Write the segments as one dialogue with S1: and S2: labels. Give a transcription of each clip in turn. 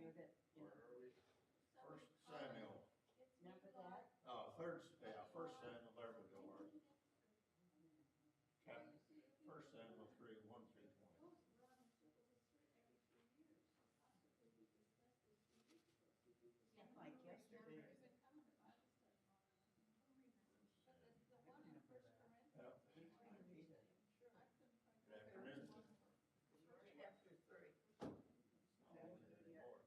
S1: heard it.
S2: Where are we? First Samuel.
S1: Remember that?
S2: First Samuel, there we go, Art. First Samuel 3:1-20.
S1: Like yesterday.
S2: Yep.
S1: Read it.
S2: Good afternoon.
S1: Chapter 3.
S2: Not only anymore.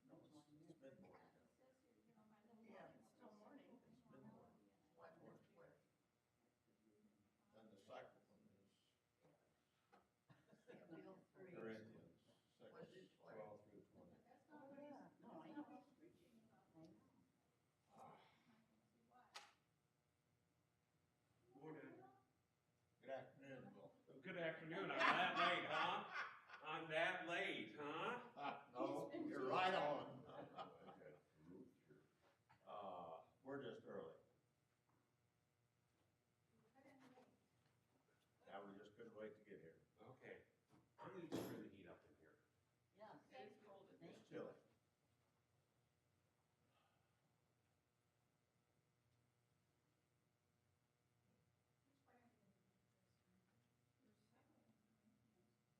S2: No, it's mid-morning.
S1: Yeah, it's still morning.
S2: It's mid-morning.
S1: What, where?
S2: Then the second one is
S1: Samuel 3.
S2: Corinthians
S1: What is
S2: 6,
S1: it for?
S2: 12-20.
S1: Oh, yeah, no, I know. I know.
S3: Morning.
S2: Good afternoon, Bill.
S3: Good afternoon. I'm that late, huh? I'm that late, huh?
S2: No, you're right on. We're just early. Yeah, we just couldn't wait to get here.
S3: Okay. I'm gonna turn the heat up in here.
S1: Yeah, it's cold.
S2: It's chilly.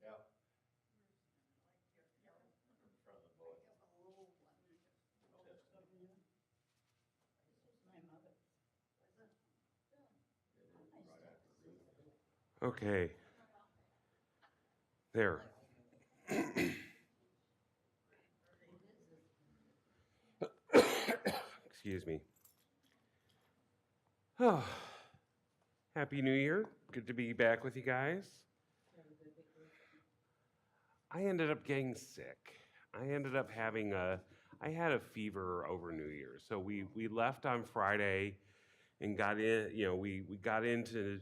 S2: Yeah, in front of the boy.
S1: I have a little one.
S2: Testing.
S1: This is my mother. Was it?
S2: It is right after Ruth.
S3: Okay. There. Excuse me. Oh. Happy New Year. Good to be back with you guys. I ended up getting sick. I ended up having I had a fever over New Year's. So we left on Friday and got in, we got into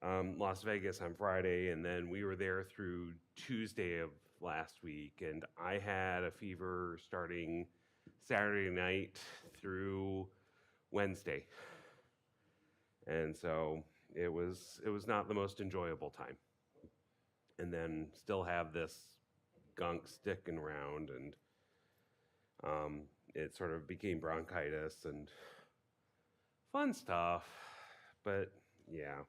S3: Las Vegas on Friday, and then we were there through Tuesday of last week. And I had a fever starting Saturday night through Wednesday. And so it was not the most enjoyable time. And then still have this gunk sticking around, and it sort of became bronchitis and fun stuff. But yeah.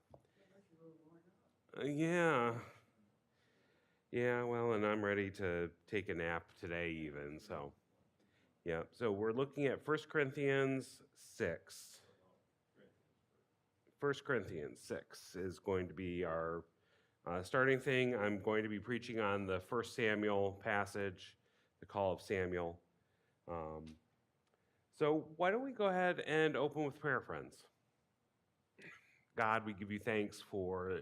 S3: Yeah. Well, and I'm ready to take a nap today even, so. Yeah, so we're looking at 1 Corinthians 6. 1 Corinthians 6 is going to be our starting thing. I'm going to be preaching on the 1 Samuel passage, the call of Samuel. So why don't we go ahead and open with prayer, friends? God, we give you thanks for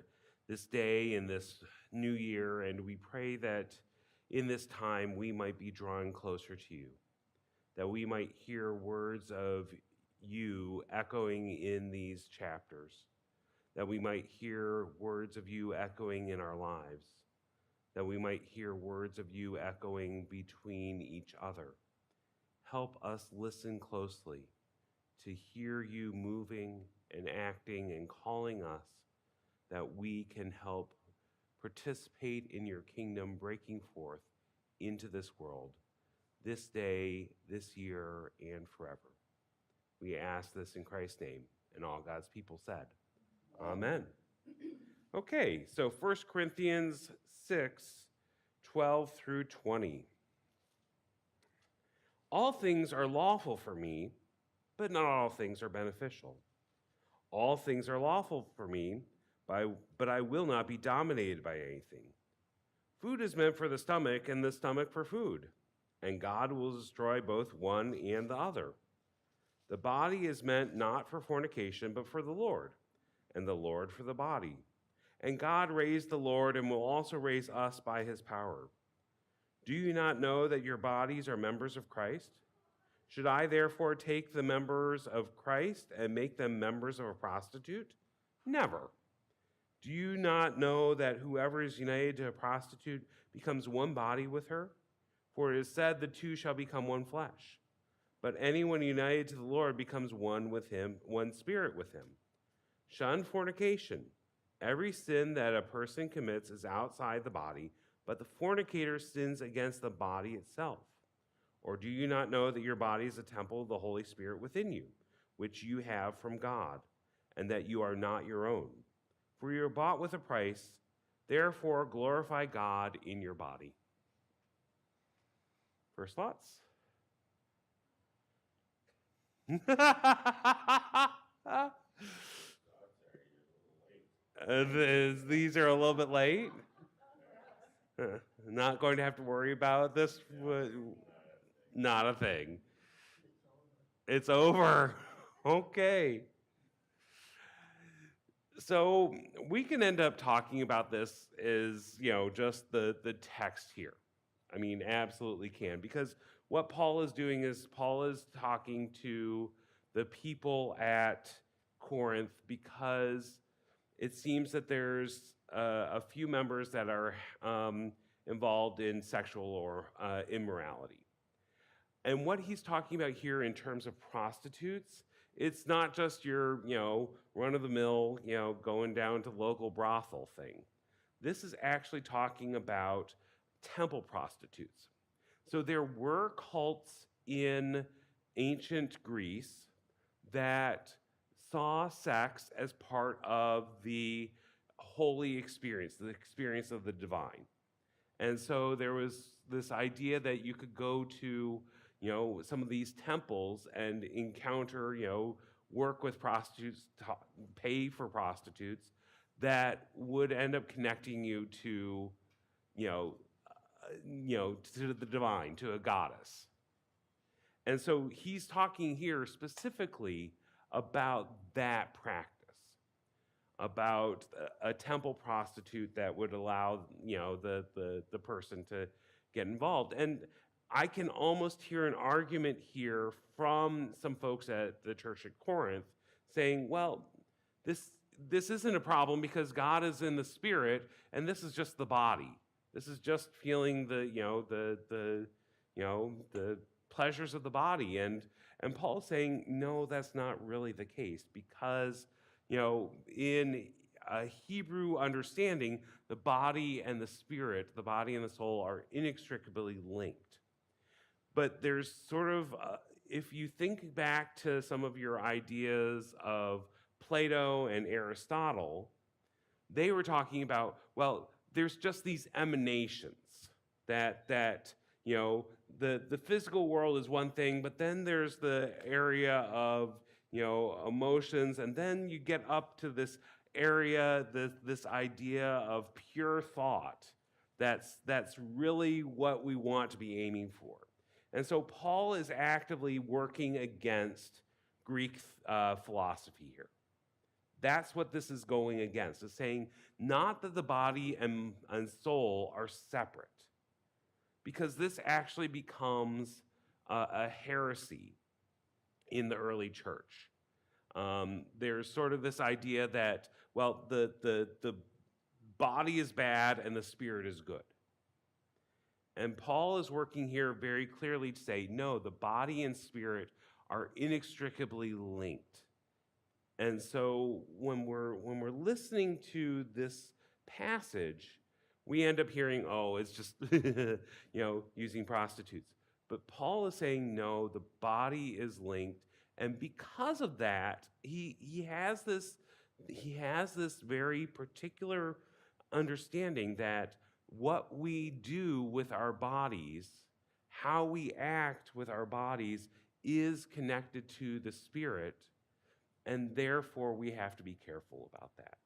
S3: this day and this new year, and we pray that in this time we might be drawing closer to you, that we might hear words of you echoing in these chapters, that we might hear words of you echoing in our lives, that we might hear words of you echoing between each other. Help us listen closely to hear you moving and acting and calling us, that we can help participate in your kingdom breaking forth into this world, this day, this year, and forever. We ask this in Christ's name, and all God's people said, Amen. Okay, so 1 Corinthians 6, 12-20. All things are lawful for me, but not all things are beneficial. All things are lawful for me, but I will not be dominated by anything. Food is meant for the stomach, and the stomach for food, and God will destroy both one and the other. The body is meant not for fornication, but for the Lord, and the Lord for the body. And God raised the Lord and will also raise us by his power. Do you not know that your bodies are members of Christ? Should I therefore take the members of Christ and make them members of a prostitute? Never. Do you not know that whoever is united to a prostitute becomes one body with her? For it is said, the two shall become one flesh. But anyone united to the Lord becomes one with him, one spirit with him. Shun fornication. Every sin that a person commits is outside the body, but the fornicator sins against the body itself. Or do you not know that your body is a temple of the Holy Spirit within you, which you have from God, and that you are not your own? For you are bought with a price, therefore glorify God in your body. First thoughts? These are a little bit late. Not going to have to worry about this. Not a thing. It's over. Okay. So we can end up talking about this as, just the text here. I mean, absolutely can. Because what Paul is doing is Paul is talking to the people at Corinth because it seems that there's a few members that are involved in sexual or immorality. And what he's talking about here in terms of prostitutes, it's not just your, run-of-the-mill, going down to local brothel thing. This is actually talking about temple prostitutes. So there were cults in ancient Greece that saw sex as part of the holy experience, the experience of the divine. And so there was this idea that you could go to, some of these temples and encounter, work with prostitutes, pay for prostitutes that would end up connecting you to, to the divine, to a goddess. And so he's talking here specifically about that practice, about a temple prostitute that would allow, the person to get involved. And I can almost hear an argument here from some folks at the church at Corinth saying, well, this isn't a problem because God is in the spirit and this is just the body. This is just feeling the pleasures of the body. And Paul's saying, no, that's not really the case because, in a Hebrew understanding, the body and the spirit, the body and the soul are inextricably linked. But there's sort of, if you think back to some of your ideas of Plato and Aristotle, they were talking about, well, there's just these emanations that the physical world is one thing, but then there's the area of, emotions, and then you get up to this area, this idea of pure thought. That's really what we want to be aiming for. And so Paul is actively working against Greek philosophy here. That's what this is going against. It's saying not that the body and soul are separate, because this actually becomes a heresy in the early church. There's sort of this idea that, well, the body is bad and the spirit is good. And Paul is working here very clearly to say, no, the body and spirit are inextricably linked. And so when we're listening to this passage, we end up hearing, oh, it's just, using prostitutes. But Paul is saying, no, the body is linked. And because of that, he has this very particular understanding that what we do with our bodies, how we act with our bodies, is connected to the spirit, and therefore we have to be careful about that.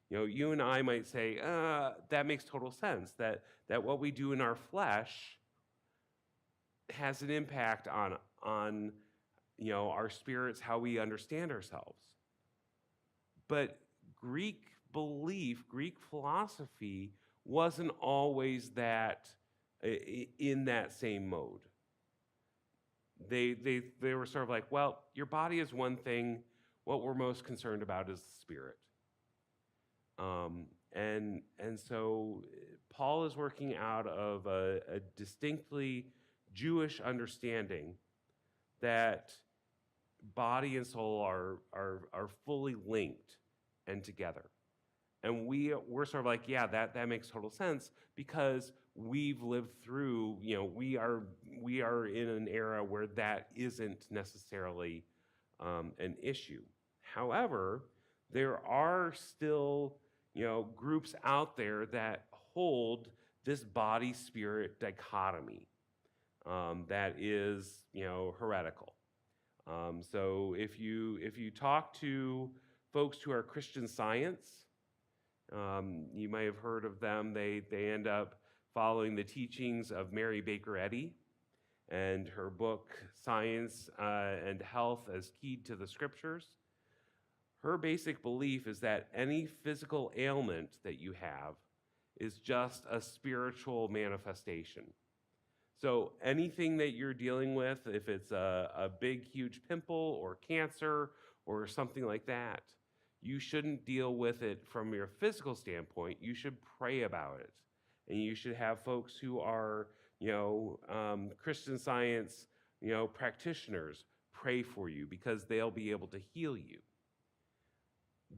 S3: You and I might say, that makes total sense, that what we do in our flesh has an impact on our spirits, how we understand ourselves. But Greek belief, Greek philosophy wasn't always that in that same mode. They were sort of like, well, your body is one thing. What we're most concerned about is the spirit. And so Paul is working out of a distinctly Jewish understanding that body and soul are fully linked and together. And we're sort of like, yeah, that makes total sense because we've lived through, we are in an era where that isn't necessarily an issue. However, there are still, groups out there that hold this body spirit dichotomy that is, heretical. So if you talk to folks who are Christian Science, you may have heard of them. They end up following the teachings of Mary Baker Eddy and her book Science and Health as Keyed to the Scriptures. Her basic belief is that any physical ailment that you have is just a spiritual manifestation. So anything that you're dealing with, if it's a big, huge pimple or cancer or something like that, you shouldn't deal with it from your physical standpoint. You should pray about it. And you should have folks who are, Christian Science, practitioners pray for you because they'll be able to heal you.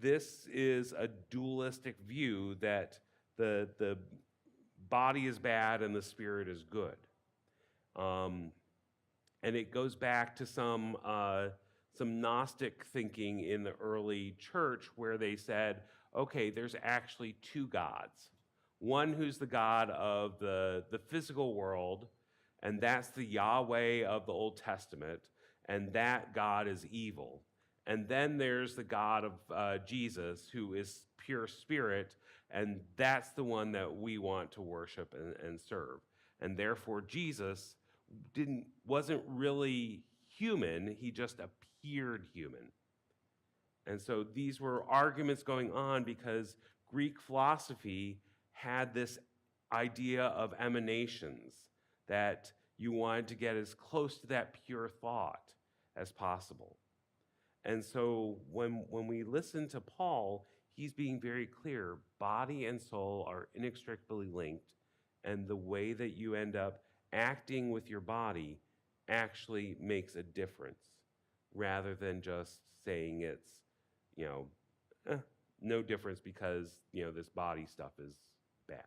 S3: This is a dualistic view that the body is bad and the spirit is good. And it goes back to some Gnostic thinking in the early church where they said, okay, there's actually two gods. One who's the God of the physical world, and that's the Yahweh of the Old Testament, and that God is evil. And then there's the God of Jesus, who is pure spirit, and that's the one that we want to worship and serve. And therefore, Jesus wasn't really human, he just appeared human. And so these were arguments going on because Greek philosophy had this idea of emanations, that you wanted to get as close to that pure thought as possible. And so when we listen to Paul, he's being very clear. Body and soul are inextricably linked, and the way that you end up acting with your body actually makes a difference, rather than just saying it's, no difference because, this body stuff is bad.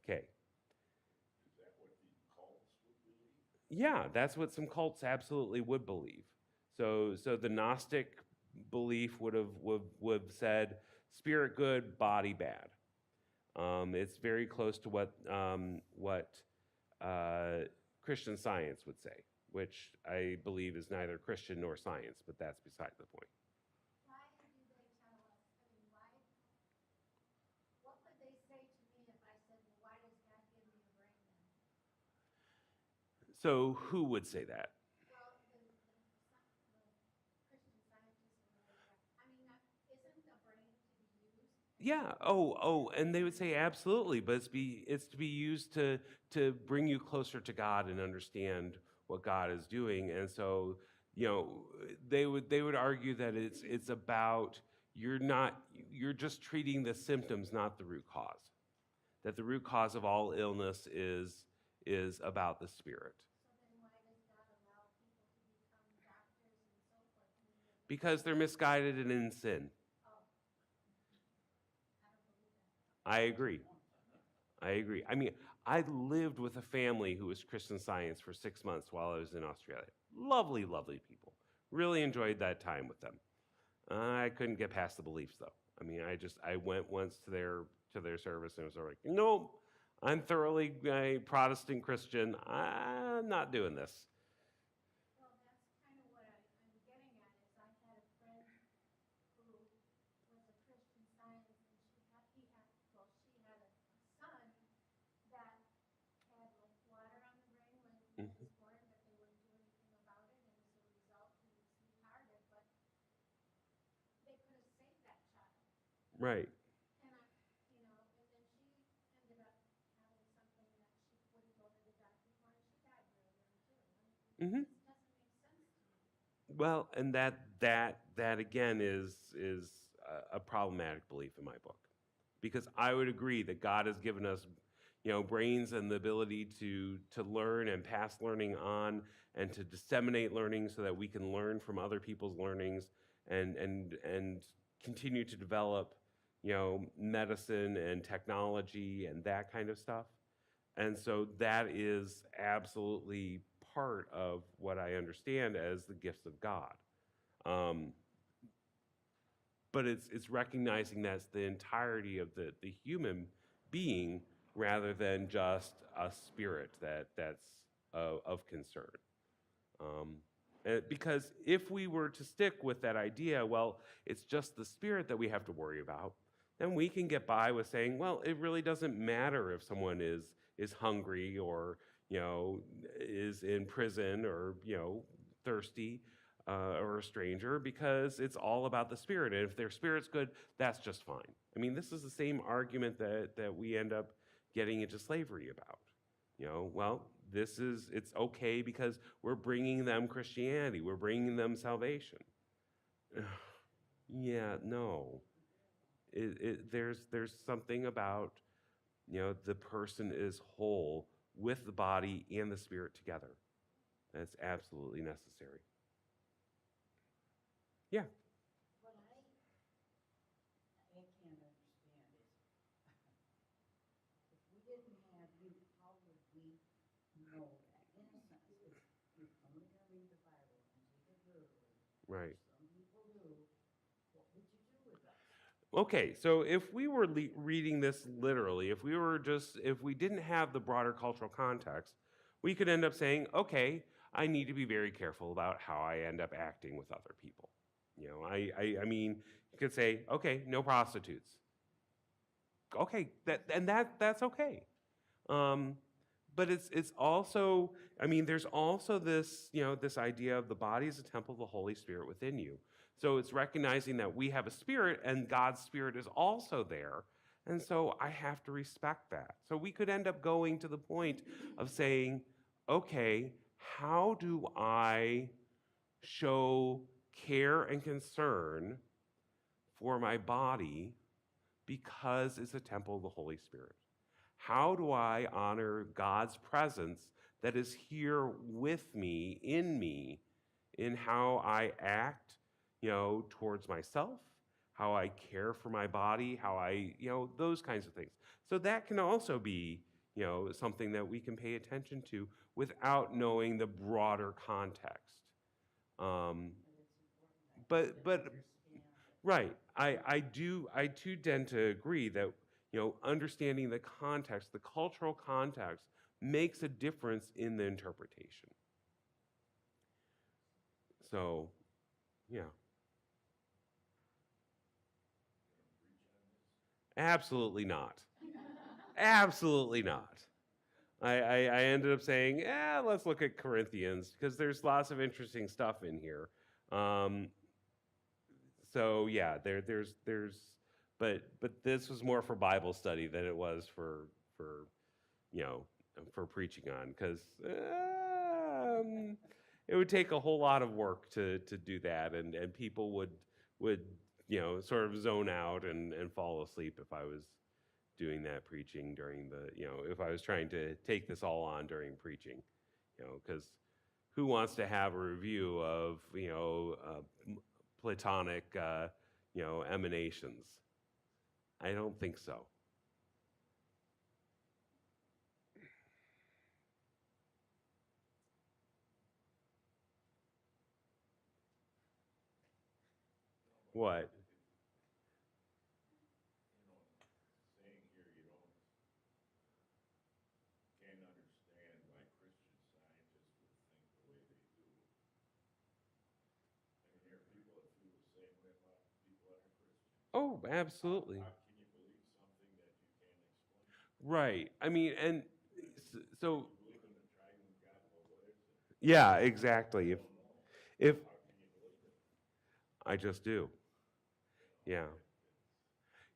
S3: Okay.
S2: Is that what the cults would believe?
S3: Yeah, that's what some cults absolutely would believe. So the Gnostic belief would have said spirit good, body bad. It's very close to what Christian Science would say, which I believe is neither Christian nor science, but that's beside the point.
S1: Why do they tell us, what would they say to me if I said, well, why does God give me a brain then?
S3: So who would say that?
S1: Well, the Christian scientists or whatever, isn't the brain to be used?
S3: Yeah. Oh, and they would say absolutely, but it's to be used to bring you closer to God and understand what God is doing. And so, they would argue that it's about you're just treating the symptoms, not the root cause. That the root cause of all illness is about the spirit.
S1: So then why does God allow people to become doctors and so forth?
S3: Because they're misguided and in sin.
S1: Oh, I don't believe that.
S3: I agree. I mean, I lived with a family who was Christian Science for 6 months while I was in Australia. Lovely, lovely people. Really enjoyed that time with them. I couldn't get past the beliefs, though. I mean, I went once to their service and it was like, no, I'm thoroughly a Protestant Christian. I'm not doing this.
S1: Well, that's kind of what I'm getting at is I had a friend who was a Christian Science and she had a son that had like water on the brain when he was born, but they wouldn't do anything about it, and as a result he was retarded, but they could have saved that child.
S3: Right.
S1: And then she ended up having something that she wouldn't go to the doctor for, and she died very young too.
S3: Mm-hmm.
S1: This doesn't make sense to me.
S3: Well, and that again is a problematic belief in my book, because I would agree that God has given us, brains and the ability to learn and pass learning on and to disseminate learning so that we can learn from other people's learnings and continue to develop, medicine and technology and that kind of stuff. And so that is absolutely part of what I understand as the gifts of God. Um, but it's recognizing that's the entirety of the human being rather than just a spirit that's of concern. Because if we were to stick with that idea, well, it's just the spirit that we have to worry about, then we can get by with saying, well, it really doesn't matter if someone is hungry or is in prison or thirsty or a stranger, because it's all about the spirit. And if their spirit's good, that's just fine. I mean, this is the same argument that we end up getting into slavery about. Well, it's okay because we're bringing them Christianity, we're bringing them salvation. Yeah, no. There's something about, the person is whole with the body and the spirit together. That's absolutely necessary. Yeah.
S4: What I can't understand is, if we didn't have you, how would we know that? In a sense, if you're only going to read the Bible and take it literally,
S3: Right.
S4: some people do, what would you do with us?
S3: Okay, so if we were reading this literally, if we didn't have the broader cultural context, we could end up saying, okay, I need to be very careful about how I end up acting with other people. I mean, you could say, okay, no prostitutes. Okay, that's okay. But it's also, I mean, there's also this, this idea of the body is a temple of the Holy Spirit within you. So it's recognizing that we have a spirit and God's spirit is also there. And so I have to respect that. So we could end up going to the point of saying, okay, how do I show care and concern for my body because it's a temple of the Holy Spirit? How do I honor God's presence that is here with me, in how I act, towards myself, how I care for my body, how I, those kinds of things. So that can also be, something that we can pay attention to without knowing the broader context. But right, I too tend to agree that understanding the context, the cultural context, makes a difference in the interpretation. So, yeah. Absolutely not. Absolutely not. I ended up saying, let's look at Corinthians because there's lots of interesting stuff in here. So yeah, but this was more for Bible study than it was for preaching on, because it would take a whole lot of work to do that, and people would sort of zone out and fall asleep if I was doing that preaching during the if I was trying to take this all on during preaching, because who wants to have a review of Platonic emanations? I don't think so. What?
S2: Saying here you can't understand why Christian scientists would think the way they do. I mean, there are people that feel the same way about people that are Christians.
S3: Oh, absolutely.
S2: How can you believe something that you can't explain?
S3: Right. I mean, and so.
S2: You believe in the triune God, well, what is it?
S3: Yeah, exactly. If
S2: How can you believe it?
S3: I just do. Yeah.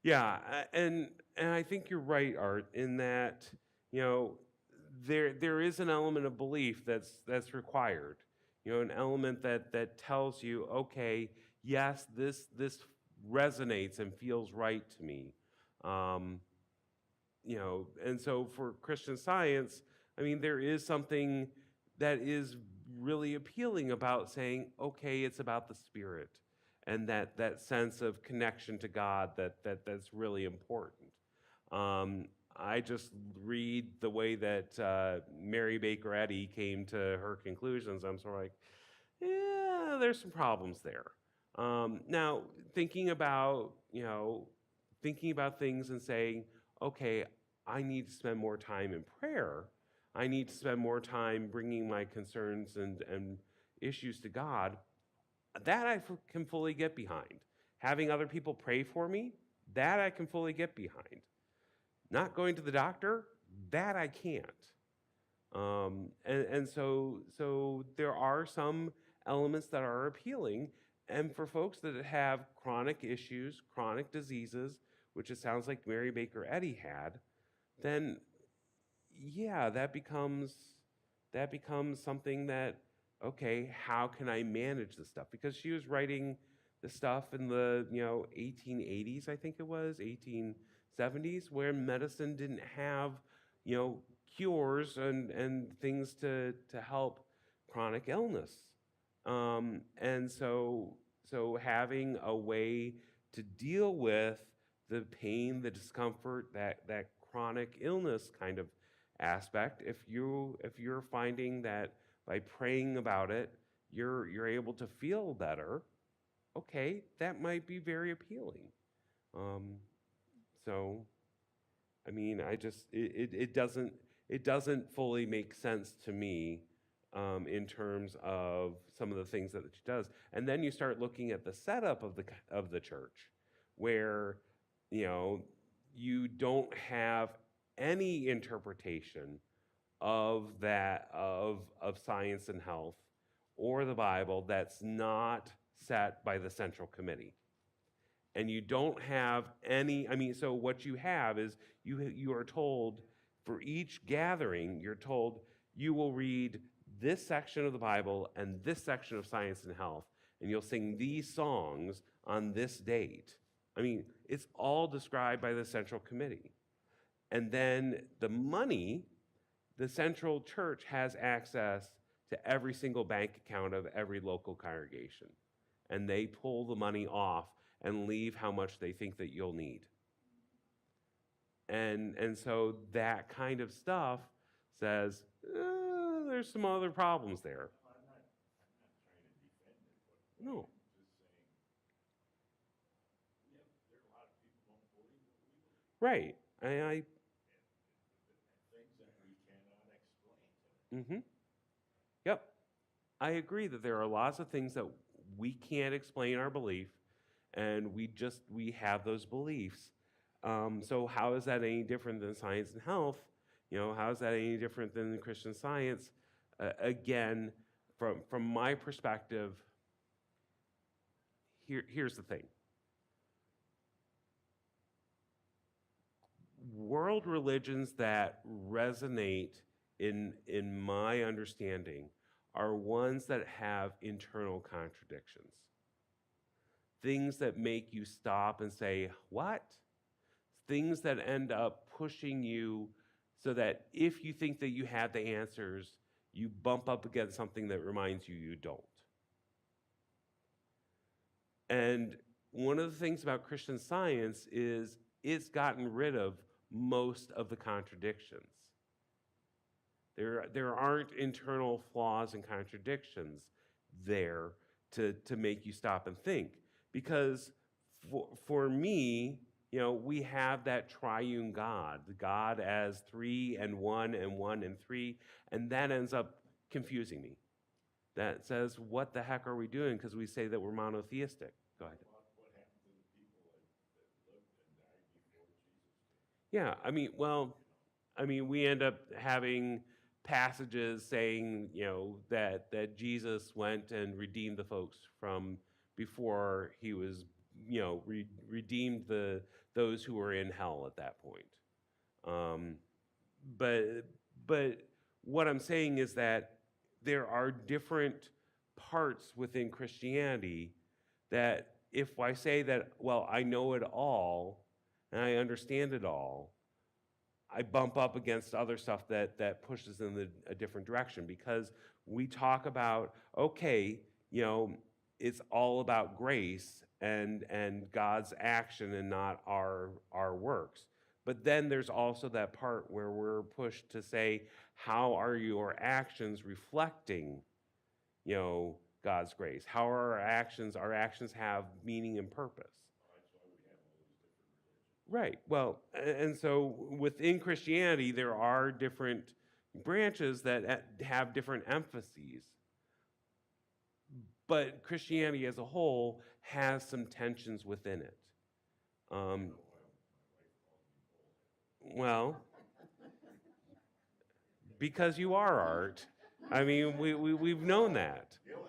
S3: Yeah, and I think you're right, Art, in that there is an element of belief that's required. An element that tells you, okay, yes, this resonates and feels right to me. And so for Christian Science, I mean, there is something that is really appealing about saying, okay, it's about the spirit. and that sense of connection to God that's really important. I just read the way that Mary Baker Eddy came to her conclusions. I'm sort of like, yeah, there's some problems there. Now, thinking about things and saying, okay, I need to spend more time in prayer. I need to spend more time bringing my concerns and issues to God. That can fully get behind. Having other people pray for me, that I can fully get behind. Not going to the doctor, that I can't. And so there are some elements that are appealing. And for folks that have chronic issues, chronic diseases, which it sounds like Mary Baker Eddy had, then yeah, that becomes something that, okay, how can I manage this stuff? Because she was writing the stuff in the 1880s, I think it was 1870s, where medicine didn't have cures and things to help chronic illness. And so having a way to deal with the pain, the discomfort, that chronic illness kind of aspect, if you're finding that by praying about it, you're able to feel better, okay, that might be very appealing. So, I mean, it doesn't fully make sense to me in terms of some of the things that she does. And then you start looking at the setup of the church, where you don't have any interpretation of science and health or the Bible that's not set by the Central Committee. And you don't have any, so what you have is you are told for each gathering, you're told you will read this section of the Bible and this section of science and health, and you'll sing these songs on this date. It's all described by the Central Committee. And then the money, the Central Church has access to every single bank account of every local congregation. And they pull the money off and leave how much they think that you'll need. And so that kind of stuff says, there's some other problems there.
S2: Well, I'm not trying to defend it, but
S3: No.
S2: I'm just saying, there are a lot of people don't believe what we believe.
S3: Right.
S2: And things that we cannot explain to them.
S3: Yep. I agree that there are lots of things that we can't explain our belief, and we have those beliefs. So how is that any different than science and health? How is that any different than Christian Science? Again, from my perspective, here's the thing. World religions that resonate in my understanding are ones that have internal contradictions. Things that make you stop and say, what? Things that end up pushing you so that if you think that you have the answers, you bump up against something that reminds you you don't. And one of the things about Christian Science is it's gotten rid of most of the contradictions. There aren't internal flaws and contradictions there to make you stop and think. Because for me, we have that triune God, the God as 3 and 1 and 1 and 3, and that ends up confusing me. That says, what the heck are we doing? Because we say that we're monotheistic. Go ahead.
S2: What happened to the people that lived and died before Jesus did?
S3: Yeah, we end up having passages saying, that Jesus went and redeemed the folks from before he was, redeemed those who were in hell at that point. But what I'm saying is that there are different parts within Christianity that if I say that, well, I know it all and I understand it all, I bump up against other stuff that pushes in a different direction, because we talk about, okay, it's all about grace and God's action and not our works. But then there's also that part where we're pushed to say, how are your actions reflecting, God's grace? How are our actions have meaning and purpose?
S2: That's why we have all these different religions.
S3: Right. Well, and so within Christianity, there are different branches that have different emphases. But Christianity as a whole has some tensions within it. Well, because you are Art. I mean, we've known that.
S2: Guilty.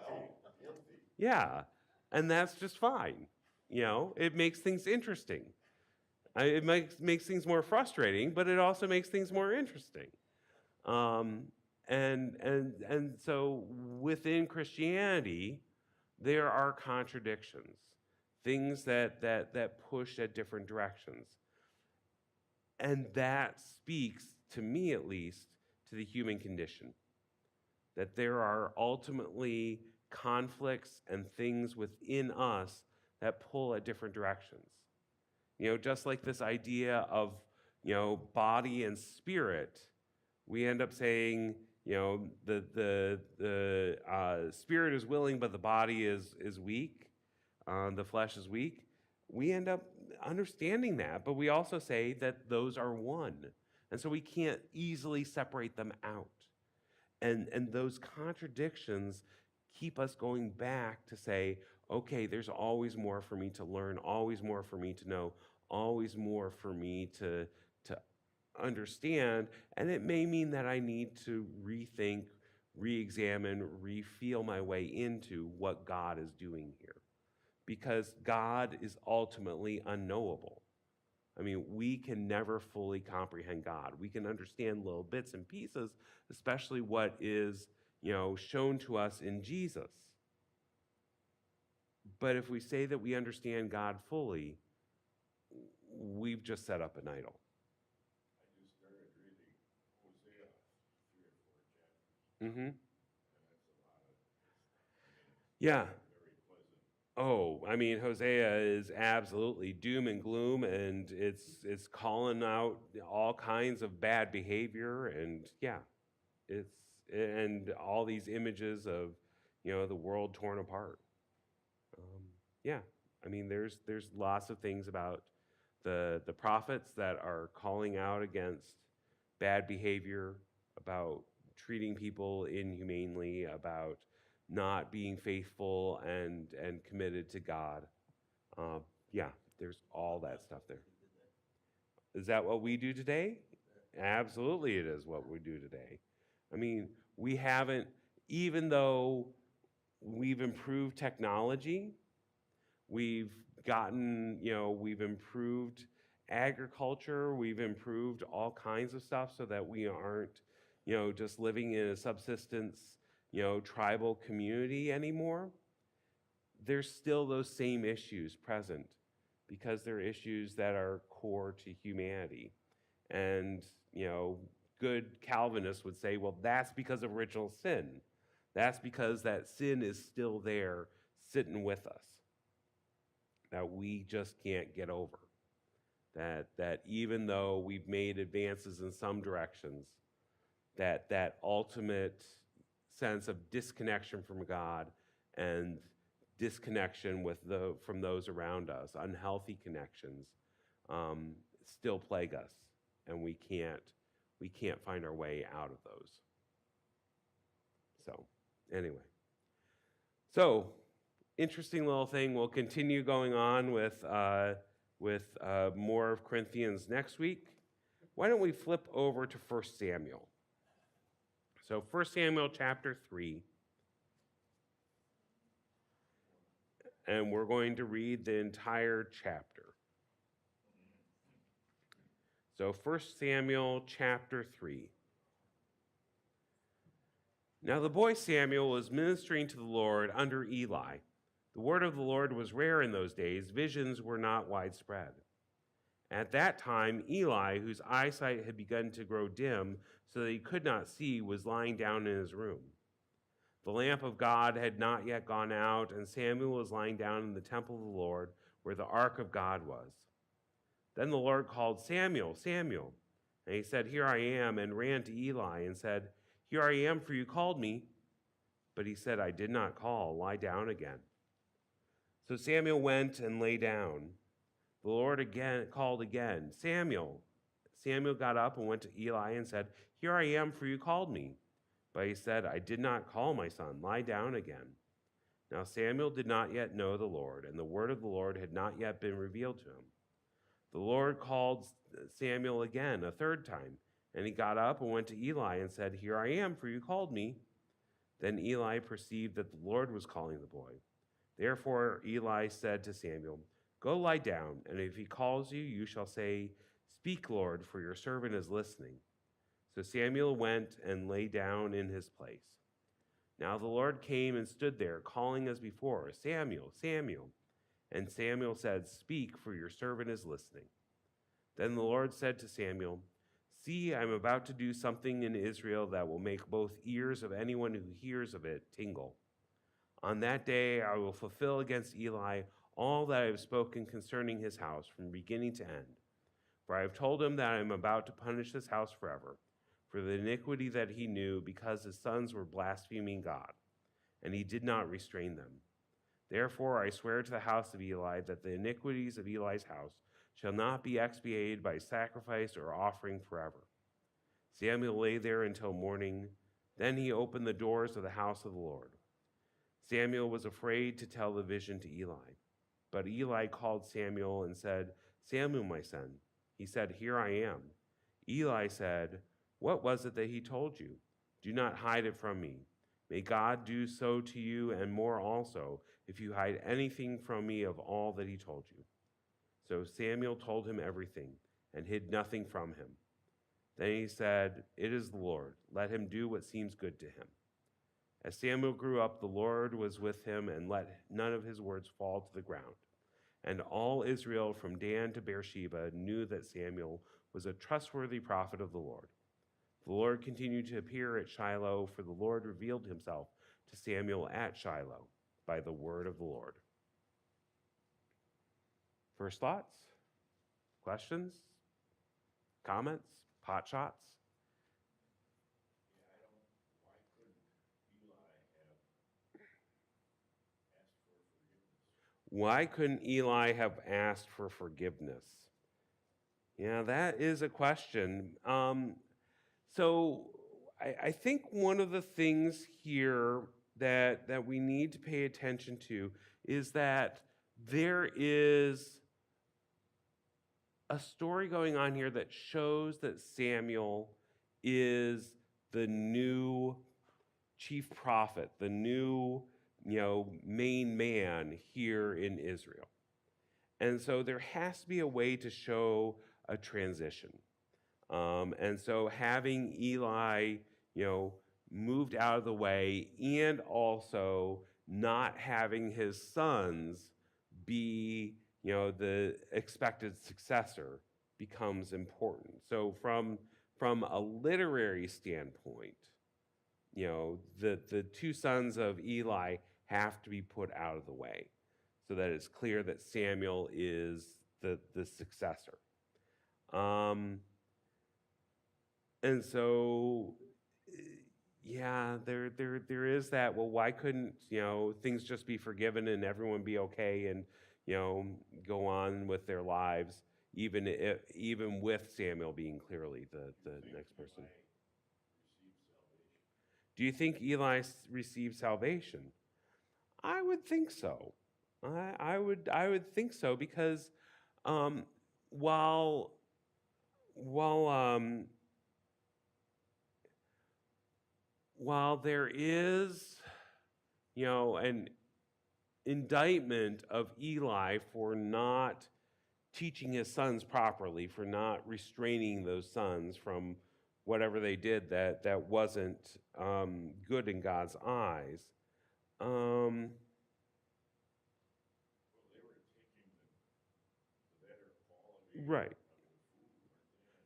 S3: Yeah. And that's just fine. It makes things interesting. It makes things more frustrating, but it also makes things more interesting. And so within Christianity, there are contradictions, things that push at different directions. And that speaks, to me at least, to the human condition. That there are ultimately conflicts and things within us that pull at different directions. Just like this idea of, body and spirit, we end up saying, the spirit is willing, but the body is weak. The flesh is weak. We end up understanding that, but we also say that those are one. And so we can't easily separate them out. And those contradictions keep us going back to say, okay, there's always more for me to learn, always more for me to know, always more for me to understand. And it may mean that I need to rethink, re-examine, re-feel my way into what God is doing here. Because God is ultimately unknowable. I mean, we can never fully comprehend God. We can understand little bits and pieces, especially what is, shown to us in Jesus. But if we say that we understand God fully, we've just set up an idol.
S2: I just started reading Hosea 3 or 4 chapters.
S3: Mm-hmm.
S2: And that's a lot of,
S3: Yeah.
S2: very pleasant.
S3: Oh, I mean, Hosea is absolutely doom and gloom, and it's calling out all kinds of bad behavior, and and all these images of, the world torn apart. I mean, there's lots of things about the prophets that are calling out against bad behavior, about treating people inhumanely, about not being faithful and committed to God. There's all that stuff there. Is that what we do today? Absolutely, it is what we do today. I mean, we haven't, even though we've improved technology, we've gotten, we've improved agriculture, we've improved all kinds of stuff so that we aren't, just living in a subsistence, tribal community anymore. There's still those same issues present because they're issues that are core to humanity. And, good Calvinists would say, well, that's because of original sin. That's because that sin is still there sitting with us, that we just can't get over. That even though we've made advances in some directions, that ultimate sense of disconnection from God and disconnection from those around us, unhealthy connections, still plague us, and we can't find our way out of those. So, anyway. So, interesting little thing. We'll continue going on with more of Corinthians next week. Why don't we flip over to 1 Samuel? So 1 Samuel chapter 3. And we're going to read the entire chapter. So 1 Samuel chapter 3. Now the boy Samuel was ministering to the Lord under Eli. The word of the Lord was rare in those days. Visions were not widespread. At that time, Eli, whose eyesight had begun to grow dim so that he could not see, was lying down in his room. The lamp of God had not yet gone out, and Samuel was lying down in the temple of the Lord, where the ark of God was. Then the Lord called, Samuel, Samuel. And he said, Here I am, and ran to Eli and said, Here I am, for you called me. But he said, I did not call. Lie down again. So Samuel went and lay down. The Lord again called again, Samuel. Samuel got up and went to Eli and said, Here I am, for you called me. But he said, I did not call, my son. Lie down again. Now Samuel did not yet know the Lord, and the word of the Lord had not yet been revealed to him. The Lord called Samuel again a third time, and he got up and went to Eli and said, Here I am, for you called me. Then Eli perceived that the Lord was calling the boy. Therefore Eli said to Samuel, Go lie down, and if he calls you, you shall say, Speak, Lord, for your servant is listening. So Samuel went and lay down in his place. Now the Lord came and stood there, calling as before, Samuel, Samuel. And Samuel said, Speak, for your servant is listening. Then the Lord said to Samuel, See, I am about to do something in Israel that will make both ears of anyone who hears of it tingle. On that day I will fulfill against Eli all that I have spoken concerning his house from beginning to end. For I have told him that I am about to punish this house forever, for the iniquity that he knew, because his sons were blaspheming God, and he did not restrain them. Therefore I swear to the house of Eli that the iniquities of Eli's house shall not be expiated by sacrifice or offering forever. Samuel lay there until morning. Then he opened the doors of the house of the Lord. Samuel was afraid to tell the vision to Eli. But Eli called Samuel and said, Samuel, my son. He said, Here I am. Eli said, What was it that he told you? Do not hide it from me. May God do so to you and more also, if you hide anything from me of all that he told you. So Samuel told him everything and hid nothing from him. Then he said, It is the Lord. Let him do what seems good to him. As Samuel grew up, the Lord was with him and let none of his words fall to the ground. And all Israel from Dan to Beersheba knew that Samuel was a trustworthy prophet of the Lord. The Lord continued to appear at Shiloh, for the Lord revealed himself to Samuel at Shiloh by the word of the Lord. First thoughts? Questions? Comments? Pot shots? Why couldn't Eli have asked for forgiveness? Yeah, that is a question. So I think one of the things here that we need to pay attention to is that there is a story going on here that shows that Samuel is the new chief prophet, the new, main man here in Israel. And so there has to be a way to show a transition. And so having Eli, moved out of the way, and also not having his sons be, the expected successor becomes important. So from a literary standpoint, the two sons of Eli have to be put out of the way so that it's clear that Samuel is the successor. And so, yeah, there is that. Well, why couldn't things just be forgiven and everyone be okay and go on with their lives, even with Samuel being clearly the next person? Do you think Eli received salvation? I would think so. I would think so because while there is an indictment of Eli for not teaching his sons properly, for not restraining those sons from whatever they did that wasn't good in God's eyes. Right.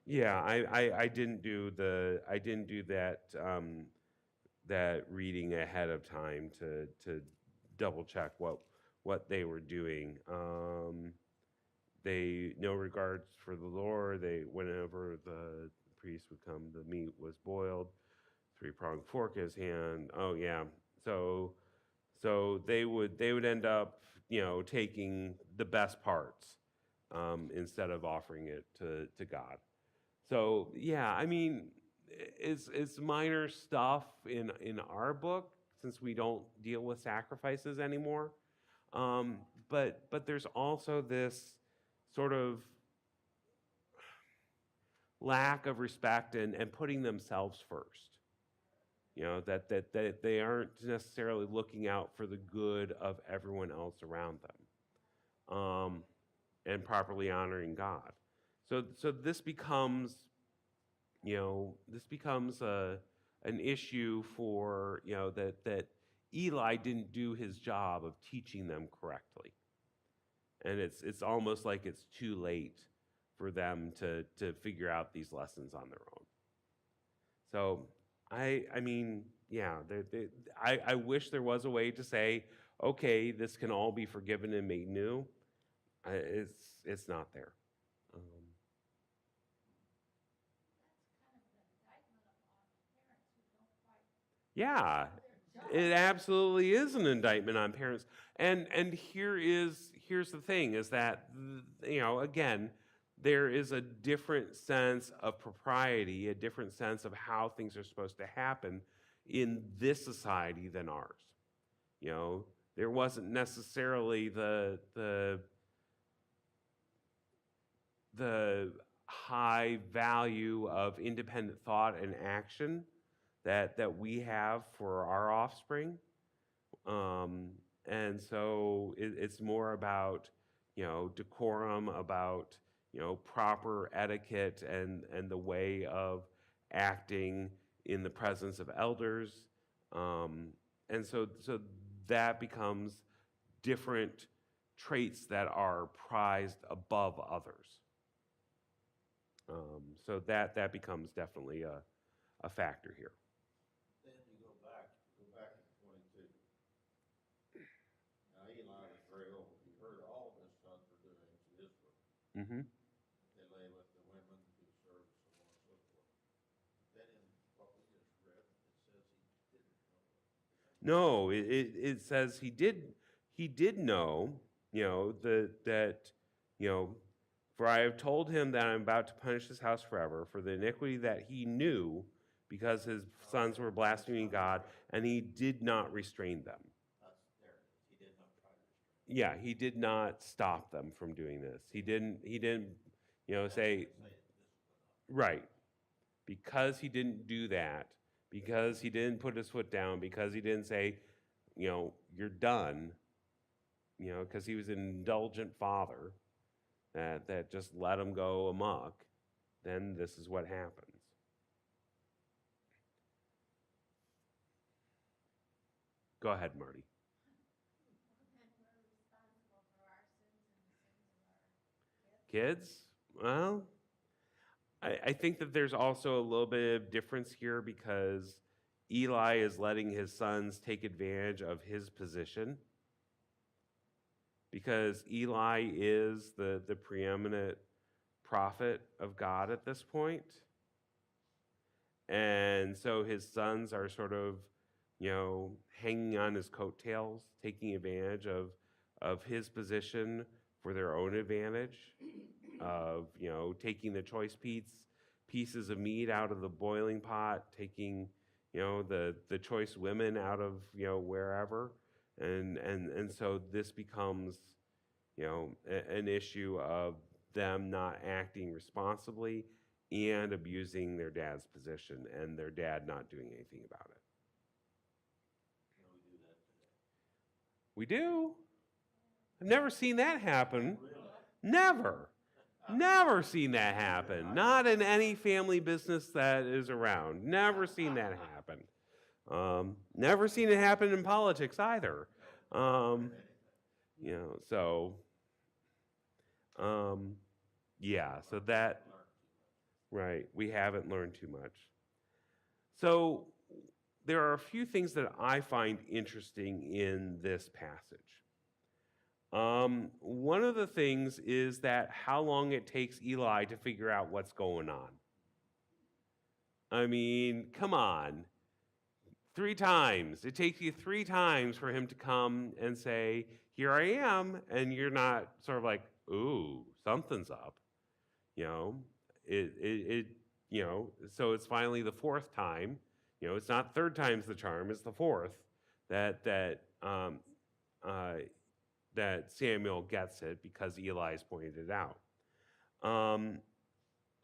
S3: Yeah, I didn't do that reading ahead of time to double check what they were doing. They no regards for the Lord. They whenever the priest would come, the meat was boiled, 3-pronged fork in his hand. Oh yeah, so they would end up taking the best parts instead of offering it to God. So yeah, I mean, it's minor stuff in our book since we don't deal with sacrifices anymore. But there's also this sort of lack of respect and putting themselves first. That they aren't necessarily looking out for the good of everyone else around them, and properly honoring God. So this becomes an issue for that Eli didn't do his job of teaching them correctly, and it's almost like it's too late for them to figure out these lessons on their own. So I mean, yeah, I wish there was a way to say, okay, this can all be forgiven and made new. It's not there. Yeah, it absolutely is an indictment on parents. And here's the thing is that again, there is a different sense of propriety, a different sense of how things are supposed to happen in this society than ours. There wasn't necessarily the high value of independent thought and action that we have for our offspring. And so it's more about, decorum, about, proper etiquette and the way of acting in the presence of elders. And so that becomes different traits that are prized above others. So that becomes definitely a factor here.
S2: Then you go back to 22. Now Eli was very old. He heard all of his sons were doing to Israel.
S3: Mm-hmm.
S2: They lay with the women who served, so on and so forth. Then in what we just read, it says he didn't know.
S3: No, it says he did know, that, for I have told him that I'm about to punish his house forever for the iniquity that he knew because his sons were blaspheming God, and he did not restrain them.
S2: That's there. He did not try to restrain.
S3: Yeah, he did not stop them from doing this. He didn't, say, right. Because he didn't do that, because he didn't put his foot down, because he didn't say, you're done, because he was an indulgent father that just let him go amok, then this is what happens. Go ahead, Marty. Kids? Well, I think that there's also a little bit of difference here because Eli is letting his sons take advantage of his position, because Eli is the preeminent prophet of God at this point. And so his sons are sort of, hanging on his coattails, taking advantage of his position for their own advantage, of, taking the choice pieces of meat out of the boiling pot, taking, the choice women out of, wherever. And so this becomes, an issue of them not acting responsibly and abusing their dad's position, and their dad not doing anything about it. We do. I've never seen that happen. Never. Never seen that happen. Not in any family business that is around. Never seen that happen. Never seen it happen in politics either. Yeah, so that, right, we haven't learned too much. So there are a few things that I find interesting in this passage. One of the things is that how long it takes Eli to figure out what's going on. I mean, come on. 3 times. It takes you 3 times for him to come and say, "Here I am," and you're not sort of like, "Ooh, something's up." You know, so it's finally the 4th time. You know, it's not 3rd time's the charm; it's the 4th that Samuel gets it because Eli's pointed it out.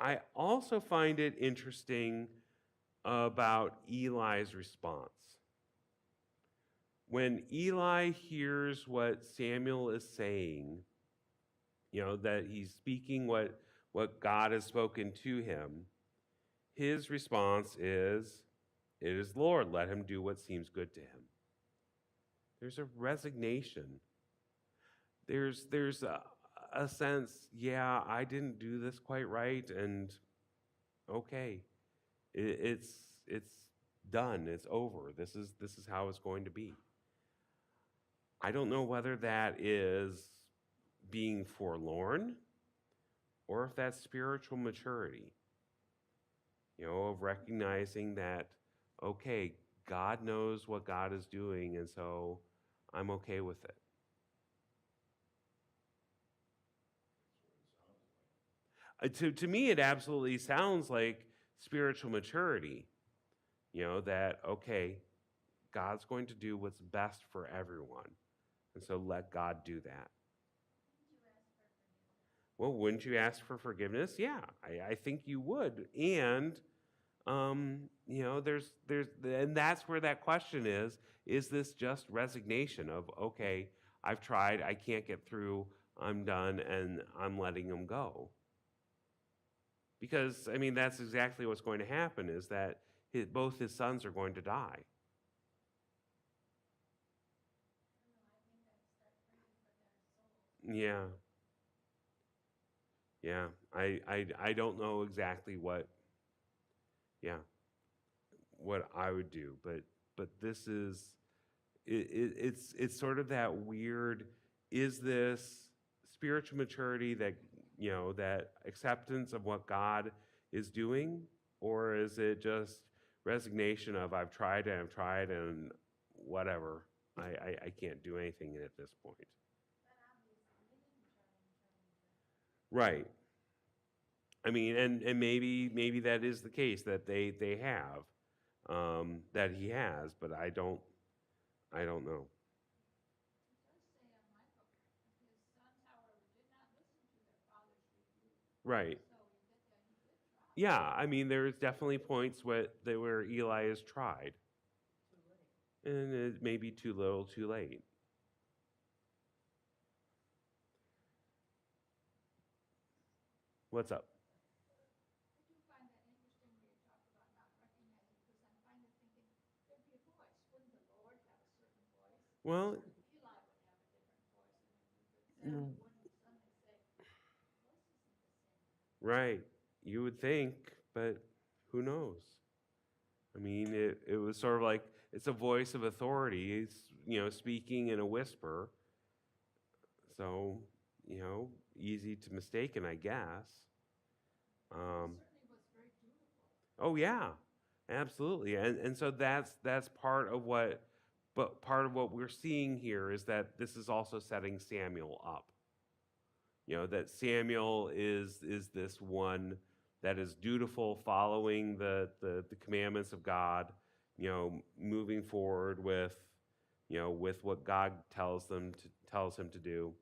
S3: I also find it interesting about Eli's response. When Eli hears what Samuel is saying, that he's speaking what God has spoken to him, his response is, "It is Lord, let him do what seems good to him." There's a resignation. There's a sense, yeah, I didn't do this quite right, and okay, it's done. It's over. This is how it's going to be. I don't know whether that is being forlorn or if that's spiritual maturity. Of recognizing that, okay, God knows what God is doing, and so I'm okay with it. To me, it absolutely sounds like spiritual maturity. That, okay, God's going to do what's best for everyone. And so let God do that. Well, wouldn't you ask for forgiveness? Yeah, I think you would. And, there's, and that's where that question is this just resignation of, okay, I've tried, I can't get through, I'm done, and I'm letting him go? Because, that's exactly what's going to happen, is that both his sons are going to die. Yeah. Yeah. I don't know exactly what I would do, but this is it's sort of that weird, is this spiritual maturity that that acceptance of what God is doing, or is it just resignation of I've tried and whatever, I can't do anything at this point. Right. And maybe that is the case, that they have, that he has, but I don't know. Right. Yeah, there's definitely points where Eli has tried, and it may be too little, too late. What's up? Well, mm, right. You would think, but who knows? It was sort of like it's a voice of authority. It's, speaking in a whisper. So, easy to mistaken, I guess. Oh yeah, absolutely. And so that's part of what, we're seeing here is that this is also setting Samuel up. That Samuel is this one that is dutiful, following the commandments of God, moving forward with what God tells him to do.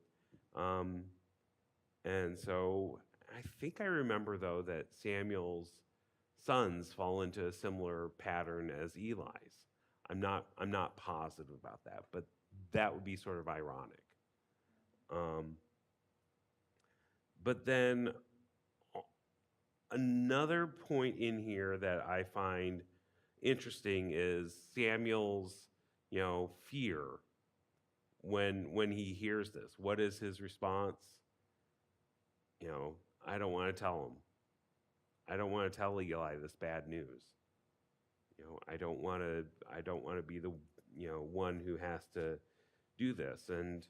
S3: And so I think I remember, though, that Samuel's sons fall into a similar pattern as Eli's. I'm not positive about that, but that would be sort of ironic. But then another point in here that I find interesting is Samuel's, fear when he hears this. What is his response? I don't want to tell him. I don't want to tell Eli this bad news. I don't want to be the, one who has to do this. And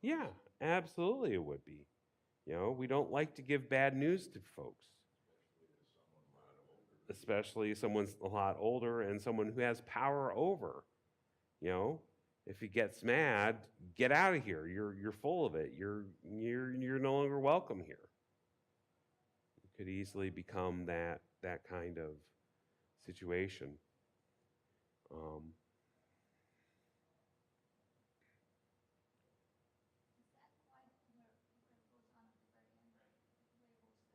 S3: yeah, absolutely it would be. We don't like to give bad news to folks, especially someone's a lot older and someone who has power over. If he gets mad, get out of here. You're full of it. You're no longer welcome here. It could easily become that kind of situation. Um,
S1: Is that why where it goes on at the very end, where it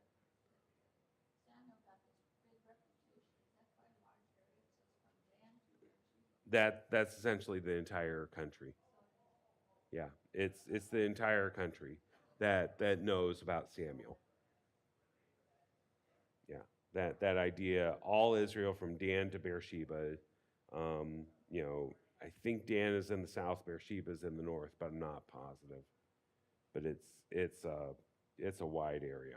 S1: labels that Samuel got this big reputation? Is that quite a large area? It says from Dan to Beersheba.
S3: that's essentially the entire country. Yeah, it's the entire country that knows about Samuel. Yeah, that idea, all Israel from Dan to Beersheba. I think Dan is in the south, Beersheba is in the north, but I'm not positive. But it's a wide area.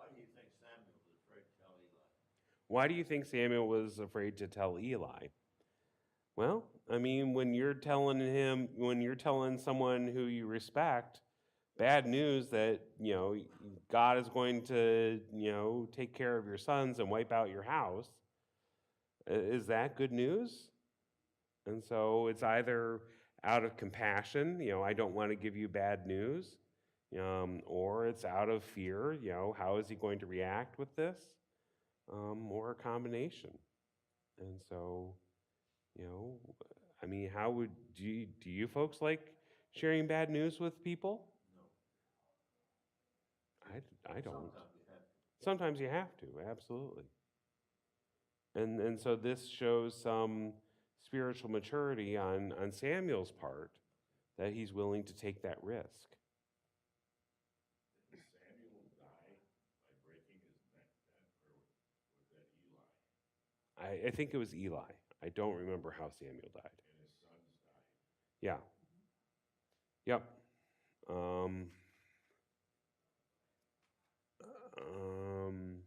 S2: Why do you think Samuel was afraid to tell Eli?
S3: Why do you think Samuel was afraid to tell Eli? Well, I mean, when you're telling someone who you respect bad news that, God is going to, take care of your sons and wipe out your house, is that good news? And so it's either out of compassion, I don't want to give you bad news, or it's out of fear, how is he going to react with this? Or a combination. And so, you know, I mean, how would do you folks like sharing bad news with people?
S2: No.
S3: I don't.
S2: Sometimes you have to.
S3: Sometimes you have to, absolutely. And so this shows some spiritual maturity on Samuel's part that he's willing to take that risk.
S5: Did Samuel die by breaking his neck then, or was that Eli?
S3: I think it was Eli. I don't remember how Samuel died.
S5: And his sons died.
S3: Yeah. Yep. Um, um,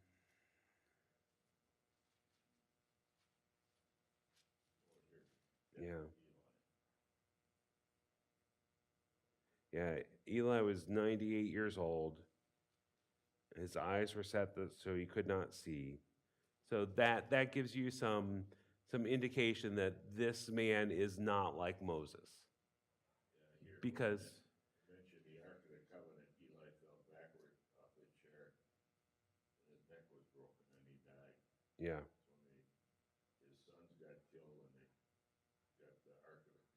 S3: yeah. Yeah. Eli was 98 years old. His eyes were set so he could not see. So that gives you some indication that this man is not like Moses.
S5: Yeah, here,
S3: Because
S5: mentioned the Ark of the Covenant, Eli fell backward off the chair. And his neck was broken and he died.
S3: yeah.
S5: So his sons got killed and they got the Ark of the,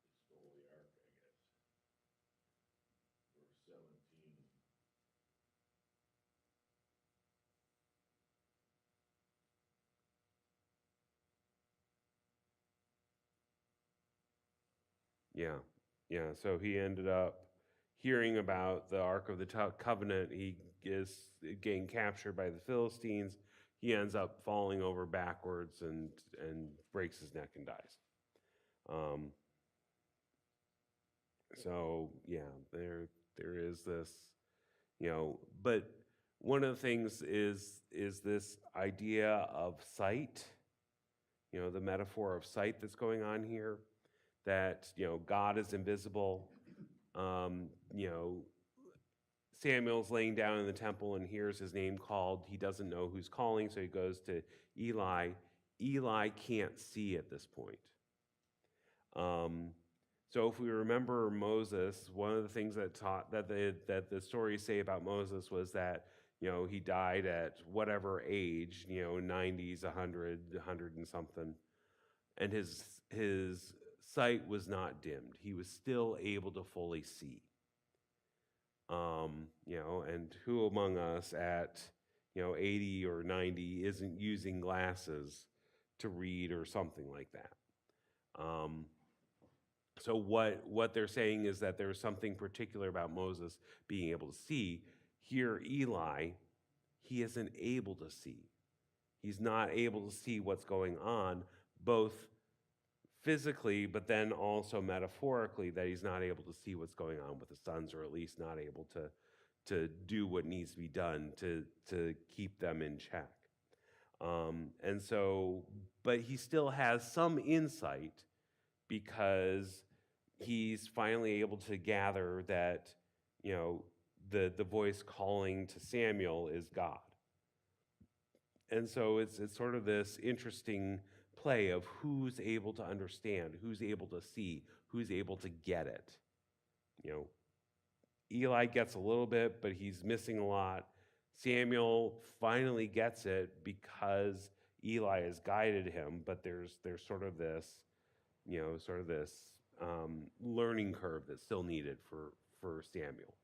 S5: they stole the Ark, I guess. Verse 17.
S3: Yeah. Yeah. So he ended up hearing about the Ark of the Covenant. He is getting captured by the Philistines. He ends up falling over backwards and breaks his neck and dies. So yeah, there is this, but one of the things is this idea of sight, the metaphor of sight that's going on here, that, God is invisible. Samuel's laying down in the temple and hears his name called. He doesn't know who's calling, so he goes to Eli. Eli can't see at this point. So if we remember Moses, one of the things that the stories say about Moses was that, he died at whatever age, 90s, 100, 100 and something, and his sight was not dimmed. He was still able to fully see. And who among us at, 80 or 90 isn't using glasses to read or something like that. So what they're saying is that there's something particular about Moses being able to see. Here, Eli, he isn't able to see. He's not able to see what's going on, both physically, but then also metaphorically, that he's not able to see what's going on with the sons, or at least not able to do what needs to be done to keep them in check. And so, but he still has some insight because he's finally able to gather that, the voice calling to Samuel is God. And so it's sort of this interesting play of who's able to understand, who's able to see, who's able to get it. Eli gets a little bit, but he's missing a lot. Samuel finally gets it because Eli has guided him, but there's sort of this, learning curve that's still needed for Samuel.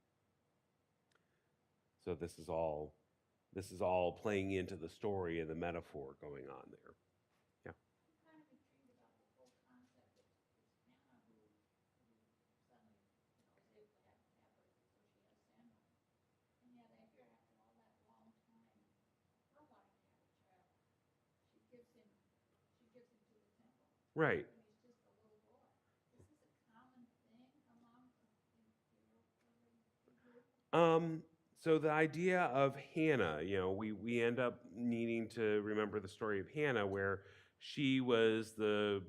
S3: So this is all playing into the story and the metaphor going on there. Yeah.
S1: I'm kind of intrigued about the whole concept. It's Hannah who suddenly, is able to have her, so she has Samuel. And yet I hear after all that long time, her wanting to have a child, she gives him to the temple.
S3: Right.
S1: And he's just a little boy. Is this a common thing among
S3: So the idea of Hannah, we end up needing to remember the story of Hannah, where she was the,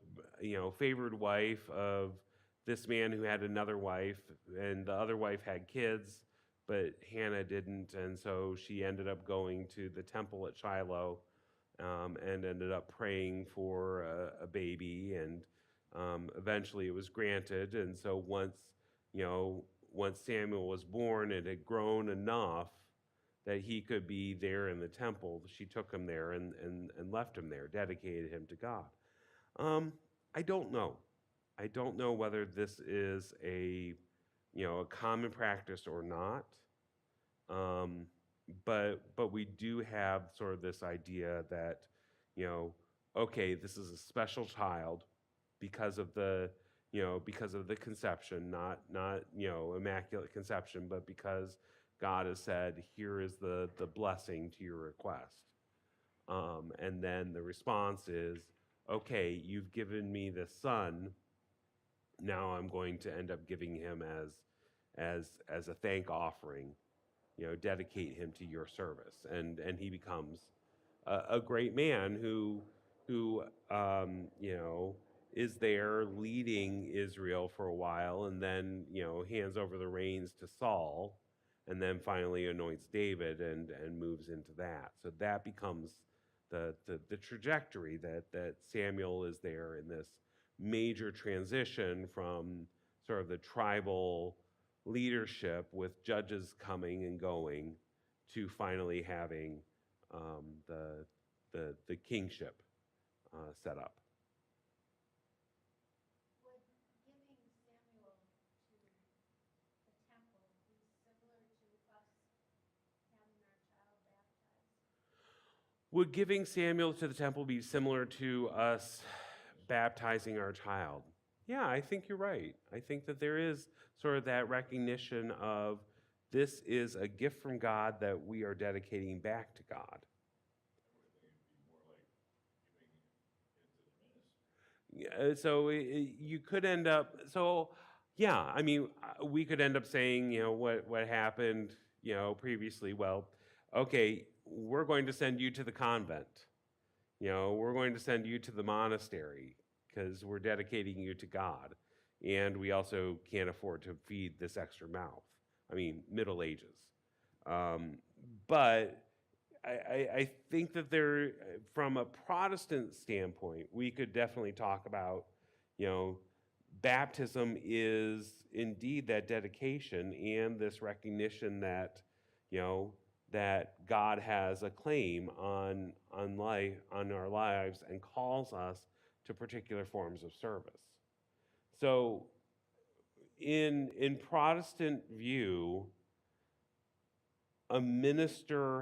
S3: favored wife of this man who had another wife, and the other wife had kids, but Hannah didn't, and so she ended up going to the temple at Shiloh, and ended up praying for a baby, and eventually it was granted. And so once Samuel was born, it had grown enough that he could be there in the temple. She took him there and left him there, dedicated him to God. I don't know. I don't know whether this is a common practice or not. But we do have sort of this idea that, okay, this is a special child because of the conception, not immaculate conception, but because God has said, here is the blessing to your request. And then the response is, okay, you've given me the son. Now I'm going to end up giving him as a thank offering, dedicate him to your service. And he becomes a great man who is there leading Israel for a while, and then, hands over the reins to Saul, and then finally anoints David and moves into that. So that becomes the trajectory that Samuel is there in this major transition from sort of the tribal leadership with judges coming and going to finally having the kingship set up.
S1: Would giving Samuel to the temple be similar to us having our child baptized?
S3: Would giving Samuel to the temple be similar to us baptizing our child? Yeah, I think you're right. I think that there is sort of that recognition of this is a gift from God that we are dedicating back to God. So you could end up, yeah, I mean, we could end up saying, what happened, previously. Well, okay, we're going to send you to the convent. We're going to send you to the monastery because we're dedicating you to God. And we also can't afford to feed this extra mouth. I mean, Middle Ages. But I think that there, from a Protestant standpoint, we could definitely talk about, baptism is indeed that dedication and this recognition that, that God has a claim on life, on our lives, and calls us to particular forms of service. So, in Protestant view, a minister